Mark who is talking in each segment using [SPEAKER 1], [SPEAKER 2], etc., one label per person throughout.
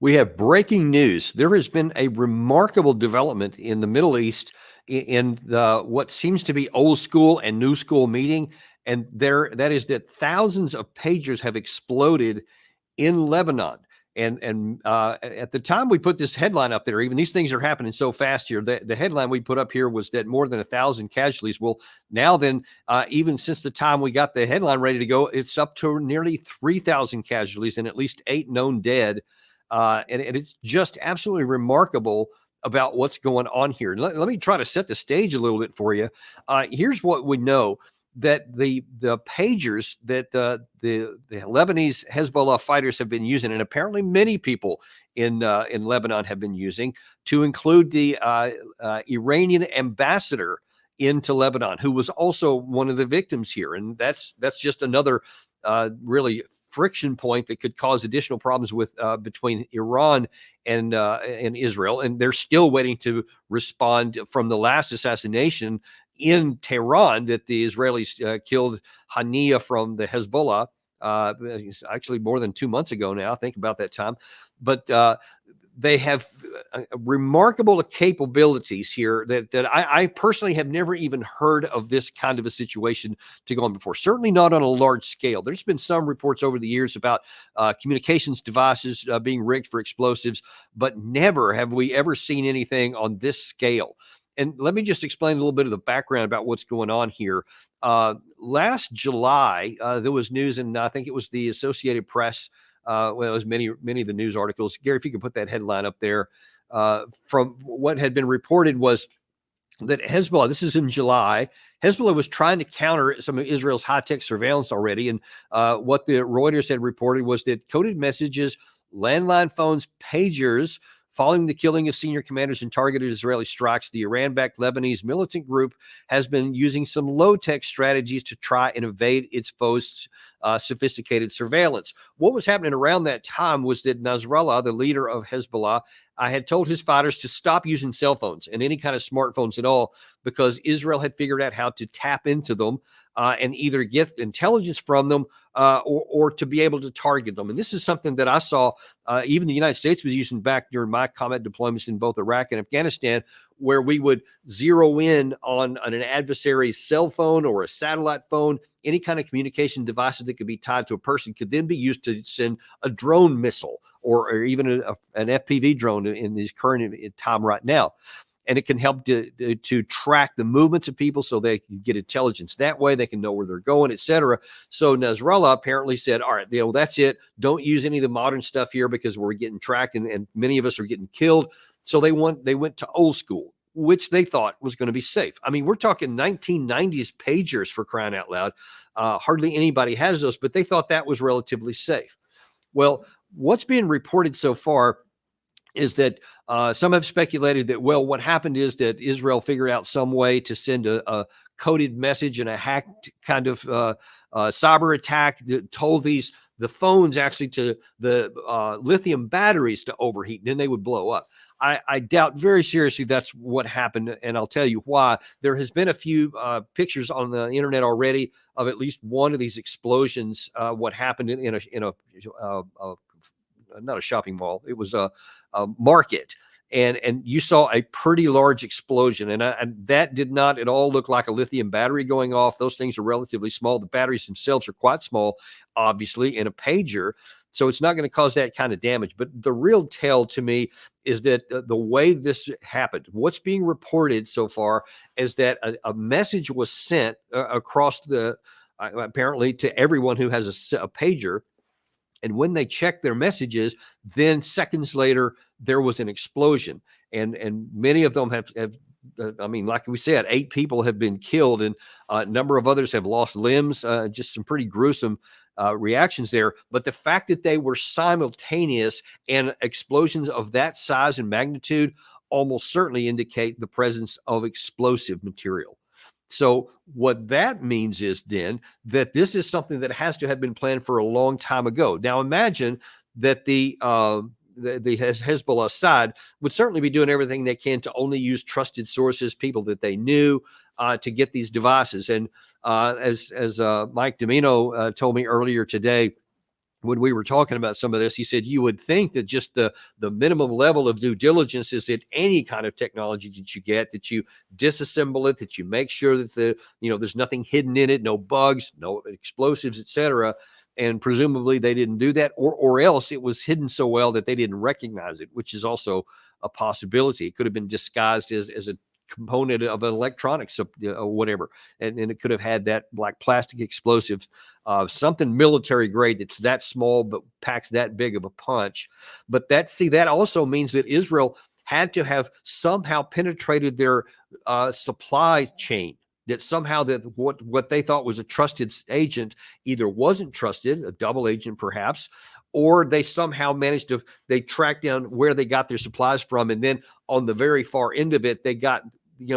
[SPEAKER 1] We have breaking news. There has been a remarkable development in the Middle East in what seems to be old school and new school meeting. And that is that thousands of pagers have exploded in Lebanon. And at the time we put this headline up there, even these things are happening so fast here. The headline we put up here was that more than 1,000 casualties. Well, now then, even since the time we got the headline ready to go, it's up to nearly 3,000 casualties and at least 8 known dead. And it's just absolutely remarkable about what's going on here. Let me try to set the stage a little bit for you. Here's what we know. That the pagers that the Lebanese Hezbollah fighters have been using, and apparently many people in Lebanon have been using, to include the Iranian ambassador into Lebanon, who was also one of the victims here, and that's just another really friction point that could cause additional problems with between Iran and Israel, and they're still waiting to respond from the last assassination in Tehran that the Israelis killed Hania from the Hezbollah, actually more than 2 months ago now. Think about that time. But they have remarkable capabilities here that I personally have never even heard of this kind of a situation to go on before. Certainly not on a large scale. There's been some reports over the years about communications devices being rigged for explosives, but never have we ever seen anything on this scale. And let me just explain a little bit of the background about what's going on here. Last July, there was news, and I think it was the Associated Press. Well, it was many of the news articles. Gary, if you could put that headline up there. From what had been reported was that Hezbollah, this is in July, Hezbollah was trying to counter some of Israel's high-tech surveillance already. And what the Reuters had reported was that coded messages, landline phones, pagers, following the killing of senior commanders in targeted Israeli strikes, the Iran-backed Lebanese militant group has been using some low-tech strategies to try and evade its foes' sophisticated surveillance. What was happening around that time was that Nasrallah, the leader of Hezbollah, had told his fighters to stop using cell phones and any kind of smartphones at all, because Israel had figured out how to tap into them and either get intelligence from them or to be able to target them. And this is something that I saw even the United States was using back during my combat deployments in both Iraq and Afghanistan, where we would zero in on an adversary's cell phone or a satellite phone. Any kind of communication devices that could be tied to a person could then be used to send a drone missile or even an FPV drone in this current time right now. And it can help to track the movements of people so they can get intelligence that way. They can know where they're going, etc. So Nasrallah apparently said, all right, that's it. Don't use any of the modern stuff here because we're getting tracked and many of us are getting killed. So they went to old school, which they thought was going to be safe. I mean, we're talking 1990s pagers, for crying out loud. Hardly anybody has those, but they thought that was relatively safe. Well, what's being reported so far is that some have speculated that, well, what happened is that Israel figured out some way to send a coded message and a hacked kind of cyber attack that told the phones actually to the lithium batteries to overheat, and then they would blow up. I doubt very seriously that's what happened, and I'll tell you why. There has been a few pictures on the internet already of at least one of these explosions. What happened in a not a shopping mall, it was a market, and you saw a pretty large explosion, and that did not at all look like a lithium battery going off. Those things are relatively small. The batteries themselves are quite small, obviously, in a pager, so it's not going to cause that kind of damage. But the real tell to me is that the way this happened, what's being reported so far is that a message was sent across apparently to everyone who has a pager. And when they checked their messages, then seconds later, there was an explosion. And many of them have I mean, like we said, 8 people have been killed and a number of others have lost limbs, just some pretty gruesome reactions there. But the fact that they were simultaneous and explosions of that size and magnitude almost certainly indicate the presence of explosive material. So what that means is then that this is something that has to have been planned for a long time ago. Now imagine that the Hezbollah side would certainly be doing everything they can to only use trusted sources, people that they knew, to get these devices. And as Mike Domino told me earlier today, when we were talking about some of this, he said, you would think that just the minimum level of due diligence is that any kind of technology that you get, that you disassemble it, that you make sure that there's nothing hidden in it, no bugs, no explosives, etc. And presumably they didn't do that, or else it was hidden so well that they didn't recognize it, which is also a possibility. It could have been disguised as a component of an electronics or whatever, and it could have had that like plastic explosive, something military grade that's that small but packs that big of a punch. But that also means that Israel had to have somehow penetrated their supply chain, that somehow that what they thought was a trusted agent either wasn't trusted, a double agent perhaps, or they somehow managed to, they tracked down where they got their supplies from, and then on the very far end of it, they got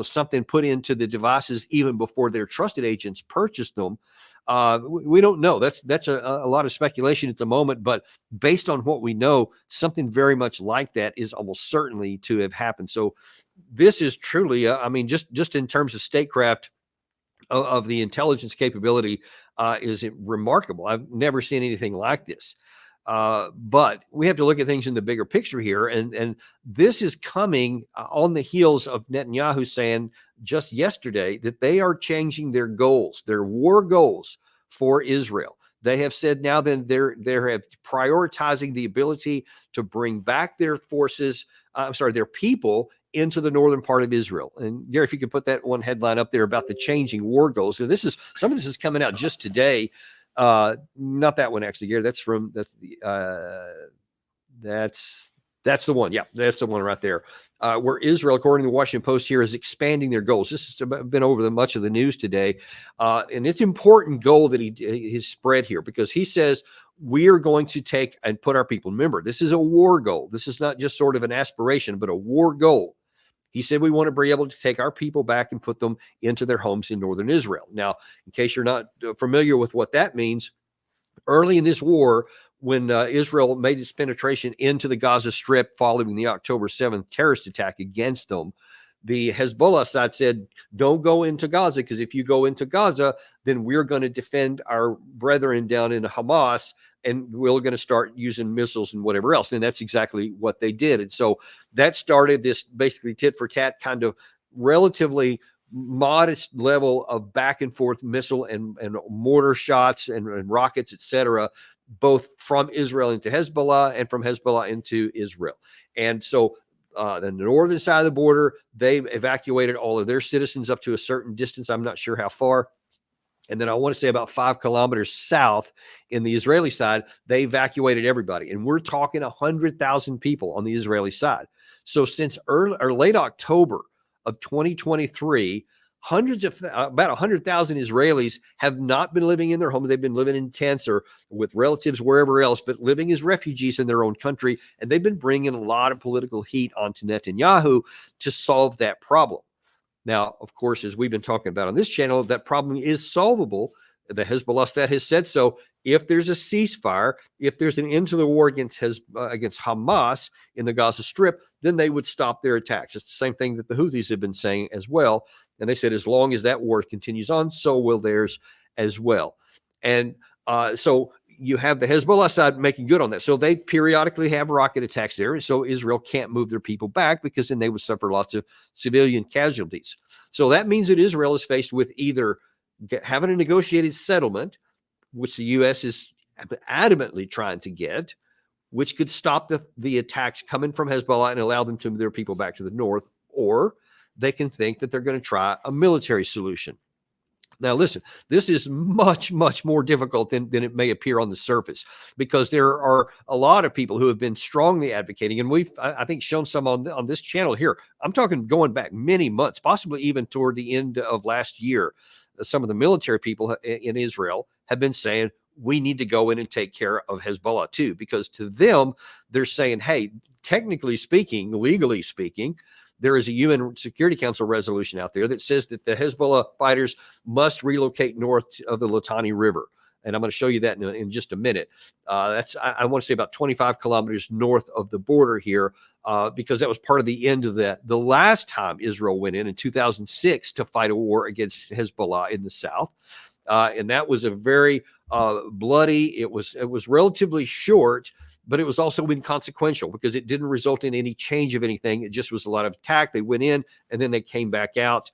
[SPEAKER 1] something put into the devices even before their trusted agents purchased them. We don't know. That's a lot of speculation at the moment, but based on what we know, something very much like that is almost certainly to have happened. So this is truly, just in terms of statecraft of the intelligence capability, is remarkable. I've never seen anything like this. But we have to look at things in the bigger picture here. And this is coming on the heels of Netanyahu saying just yesterday that they are changing their goals, their war goals for Israel. They have said now that they're prioritizing the ability to bring back their forces, their people into the northern part of Israel. And Gary, if you could put that one headline up there about the changing war goals. So some of this is coming out just today. Not that one actually, Gary. That's the one. Yeah, that's the one right there. Where Israel, according to the Washington Post here, is expanding their goals. This has been over much of the news today. And it's an important goal that he's spread here, because he says we are going to take and put our people. Remember, this is a war goal. This is not just sort of an aspiration, but a war goal. He said we want to be able to take our people back and put them into their homes in northern Israel. Now, in case you're not familiar with what that means, early in this war, when Israel made its penetration into the Gaza Strip following the October 7th terrorist attack against them, the Hezbollah side said, don't go into Gaza, because if you go into Gaza, then we're going to defend our brethren down in Hamas, and we're going to start using missiles and whatever else. And that's exactly what they did. And so that started this basically tit for tat kind of relatively modest level of back and forth missile and mortar shots and rockets, etc., both from Israel into Hezbollah and from Hezbollah into Israel. And so the northern side of the border, they evacuated all of their citizens up to a certain distance. I'm not sure how far. And then I want to say about 5 kilometers south in the Israeli side, they evacuated everybody. And we're talking 100,000 people on the Israeli side. So since late October of 2023, about 100,000 Israelis have not been living in their homes. They've been living in tents or with relatives wherever else, but living as refugees in their own country. And they've been bringing a lot of political heat onto Netanyahu to solve that problem. Now, of course, as we've been talking about on this channel, that problem is solvable. The Hezbollah side has said so. If there's a ceasefire, if there's an end to the war against Hamas in the Gaza Strip, then they would stop their attacks. It's the same thing that the Houthis have been saying as well. And they said as long as that war continues on, so will theirs as well. And so you have the Hezbollah side making good on that. So they periodically have rocket attacks there. So Israel can't move their people back, because then they would suffer lots of civilian casualties. So that means that Israel is faced with either having a negotiated settlement, which the U.S. is adamantly trying to get, which could stop the attacks coming from Hezbollah and allow them to move their people back to the north, or they can think that they're going to try a military solution. Now, listen, this is much, much more difficult than it may appear on the surface, because there are a lot of people who have been strongly advocating, and we've, I think, shown some on this channel here. I'm talking going back many months, possibly even toward the end of last year. Some of the military people in Israel have been saying, we need to go in and take care of Hezbollah too, because to them, they're saying, hey, technically speaking, legally speaking, there is a UN Security Council resolution out there that says that the Hezbollah fighters must relocate north of the Litani River. And I'm going to show you that in just a minute. I want to say about 25 kilometers north of the border here, because that was part of the end of the last time Israel went in 2006 to fight a war against Hezbollah in the south. and that was a very bloody. It was relatively short, but it was also inconsequential because it didn't result in any change of anything. It just was a lot of attack. They went in and then they came back out.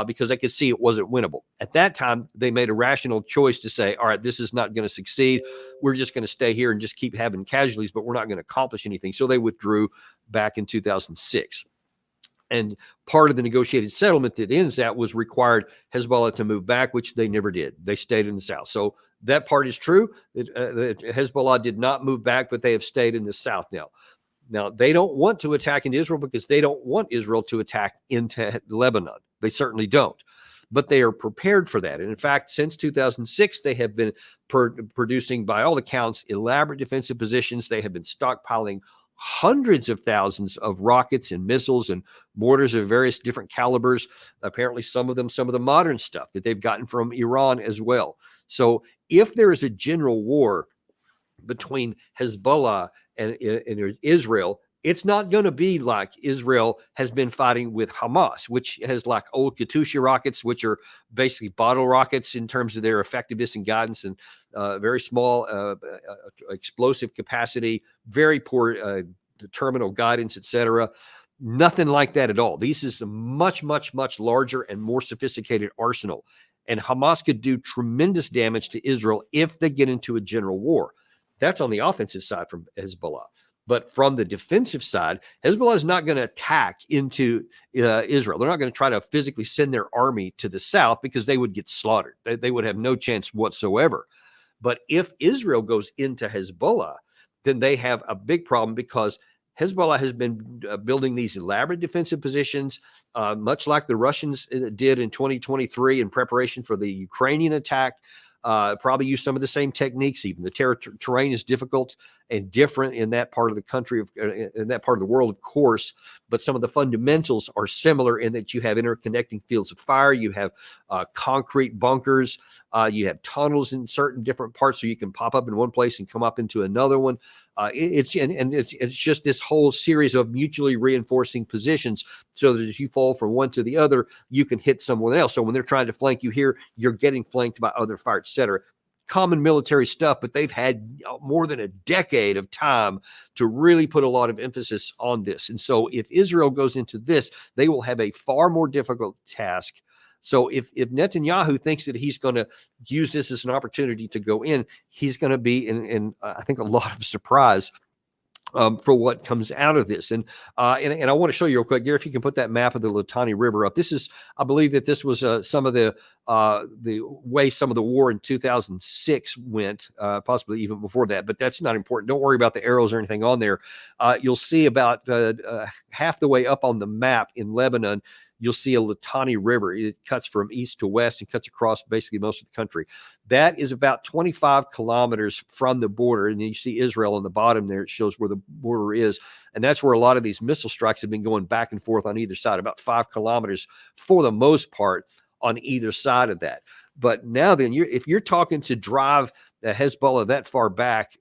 [SPEAKER 1] Because they could see it wasn't winnable. At that time, they made a rational choice to say, all right, this is not going to succeed. We're just going to stay here and just keep having casualties, but we're not going to accomplish anything. So they withdrew back in 2006. And part of the negotiated settlement that ends that was required Hezbollah to move back, which they never did. They stayed in the south. So that part is true. That Hezbollah did not move back, but they have stayed in the south now. Now, they don't want to attack into Israel because they don't want Israel to attack into Lebanon. They certainly don't. But they are prepared for that. And in fact, since 2006, they have been producing, by all accounts, elaborate defensive positions. They have been stockpiling hundreds of thousands of rockets and missiles and mortars of various different calibers. Apparently, some of the modern stuff that they've gotten from Iran as well. So if there is a general war between Hezbollah and Israel, it's not going to be like Israel has been fighting with Hamas, which has like old Katyusha rockets, which are basically bottle rockets in terms of their effectiveness and guidance, and very small explosive capacity, very poor terminal guidance, etc. Nothing like that at all. This is a much, much, much larger and more sophisticated arsenal. And Hamas could do tremendous damage to Israel if they get into a general war. That's on the offensive side from Hezbollah. But from the defensive side, Hezbollah is not going to attack into Israel. They're not going to try to physically send their army to the south because they would get slaughtered. They would have no chance whatsoever. But if Israel goes into Hezbollah, then they have a big problem because Hezbollah has been building these elaborate defensive positions, much like the Russians did in 2023 in preparation for the Ukrainian attack. Probably use some of the same techniques. Even the terrain is difficult and different in that part of the country, in that part of the world, of course. But some of the fundamentals are similar in that you have interconnecting fields of fire, you have concrete bunkers, you have tunnels in certain different parts, so you can pop up in one place and come up into another one. It's just this whole series of mutually reinforcing positions, so that if you fall from one to the other, you can hit someone else. So when they're trying to flank you here, you're getting flanked by other fire, etc. Common military stuff, but they've had more than a decade of time to really put a lot of emphasis on this. And so if Israel goes into this, they will have a far more difficult task. So if Netanyahu thinks that he's going to use this as an opportunity to go in, he's going to be in I think, a lot of surprise for what comes out of this. And I want to show you real quick, Gary, if you can put that map of the Litani River up. This is, I believe that this was some of the way some of the war in 2006 went, possibly even before that, but that's not important. Don't worry about the arrows or anything on there. You'll see about half the way up on the map in Lebanon, you'll see a Litani River. It cuts from east to west and cuts across basically most of the country. That is about 25 kilometers from the border. And you see Israel on the bottom there. It shows where the border is. And that's where a lot of these missile strikes have been going back and forth on either side, about 5 kilometers for the most part on either side of that. But now then, if you're talking to drive Hezbollah that far back,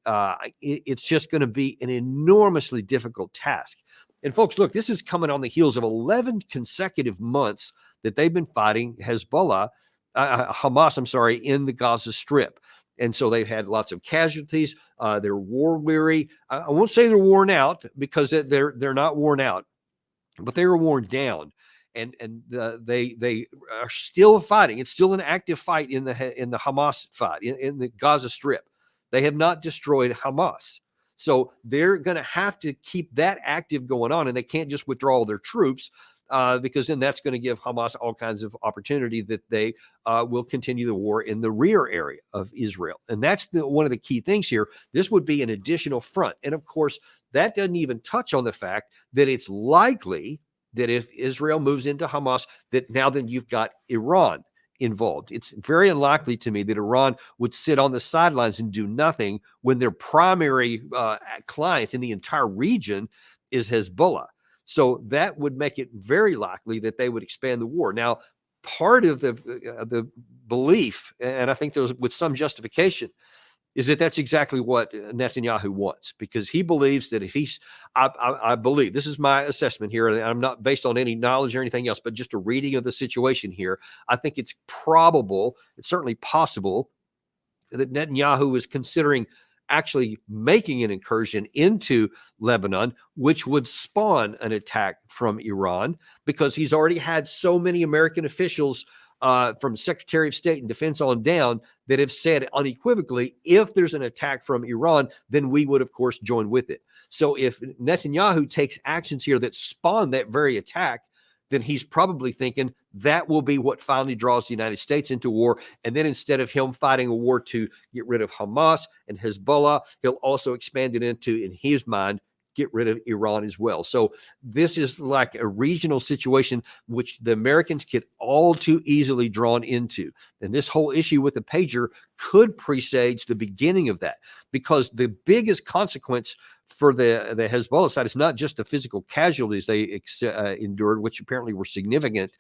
[SPEAKER 1] it's just going to be an enormously difficult task. And folks, look, this is coming on the heels of 11 consecutive months that they've been fighting Hamas, in the Gaza Strip. And so they've had lots of casualties. They're war weary. I won't say they're worn out, because they're not worn out, but they were worn down. And they are still fighting. It's still an active fight in the Hamas fight in the Gaza Strip. They have not destroyed Hamas. So they're going to have to keep that active going on, and they can't just withdraw all their troops, because then that's going to give Hamas all kinds of opportunity that they will continue the war in the rear area of Israel. And that's one of the key things here. This would be an additional front. And of course, that doesn't even touch on the fact that it's likely that if Israel moves into Hamas, that now then you've got Iran involved. It's very unlikely to me that Iran would sit on the sidelines and do nothing when their primary client in the entire region is Hezbollah. So that would make it very likely that they would expand the war. Now, part of the belief, and I think there was with some justification, is that that's exactly what Netanyahu wants, because he believes that if he's, I believe, this is my assessment here, and I'm not based on any knowledge or anything else, but just a reading of the situation here. I think it's probable, it's certainly possible, that Netanyahu is considering actually making an incursion into Lebanon, which would spawn an attack from Iran, because he's already had so many American officials, from Secretary of State and Defense on down, that have said unequivocally, if there's an attack from Iran, then we would, of course, join with it. So if Netanyahu takes actions here that spawn that very attack, then he's probably thinking that will be what finally draws the United States into war. And then instead of him fighting a war to get rid of Hamas and Hezbollah, he'll also expand it into, in his mind, get rid of Iran as well. So this is like a regional situation which the Americans get all too easily drawn into. And this whole issue with the pager could presage the beginning of that, because the biggest consequence for the Hezbollah side is not just the physical casualties they endured, which apparently were significant,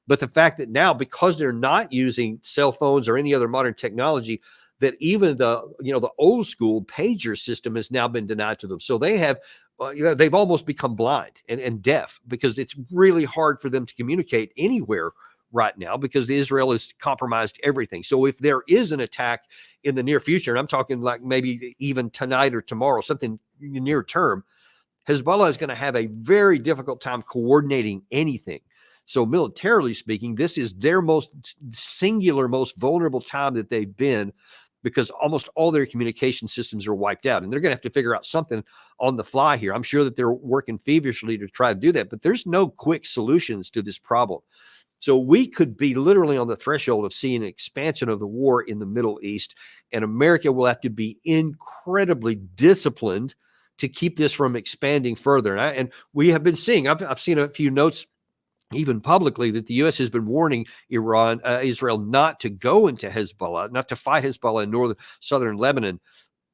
[SPEAKER 1] but the fact that now, because they're not using cell phones or any other modern technology, that even the old school pager system has now been denied to them. So they have, they've almost become blind and deaf, because it's really hard for them to communicate anywhere right now, because Israel has compromised everything. So if there is an attack in the near future, and I'm talking like maybe even tonight or tomorrow, something near term, Hezbollah is going to have a very difficult time coordinating anything. So militarily speaking, this is their most singular, most vulnerable time that they've been, because almost all their communication systems are wiped out, and they're going to have to figure out something on the fly here. I'm sure that they're working feverishly to try to do that, but there's no quick solutions to this problem. So we could be literally on the threshold of seeing an expansion of the war in the Middle East, and America will have to be incredibly disciplined to keep this from expanding further. And we have been seeing, I've seen a few notes even publicly, that the U.S. has been warning Israel not to go into Hezbollah, not to fight Hezbollah in southern Lebanon.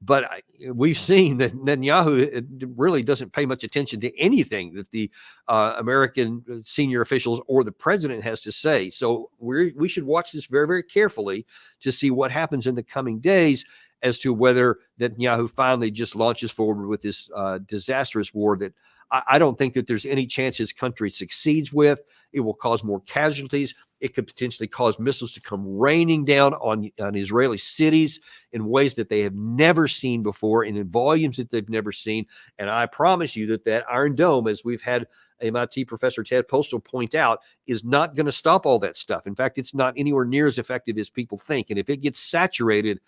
[SPEAKER 1] But we've seen that Netanyahu really doesn't pay much attention to anything that the American senior officials or the president has to say. So we should watch this very, very carefully to see what happens in the coming days, as to whether Netanyahu finally just launches forward with this disastrous war that I don't think that there's any chance his country succeeds with. It will cause more casualties. It could potentially cause missiles to come raining down on Israeli cities in ways that they have never seen before, and in volumes that they've never seen. And I promise you that Iron Dome, as we've had MIT professor Ted Postel point out, is not going to stop all that stuff. In fact, it's not anywhere near as effective as people think. And if it gets saturated,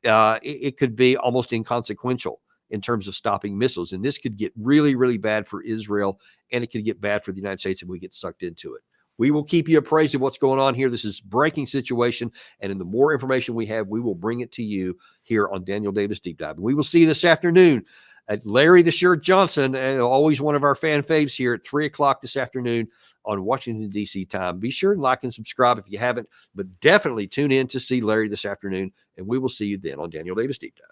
[SPEAKER 1] it could be almost inconsequential in terms of stopping missiles. And this could get really, really bad for Israel, and it could get bad for the United States if we get sucked into it. We will keep you appraised of what's going on here. This is a breaking situation, and in the more information we have, we will bring it to you here on Daniel Davis Deep Dive. And we will see you this afternoon at Larry the Shirt Johnson, always one of our fan faves, here at 3 o'clock this afternoon on Washington, D.C. time. Be sure and like and subscribe if you haven't, but definitely tune in to see Larry this afternoon, and we will see you then on Daniel Davis Deep Dive.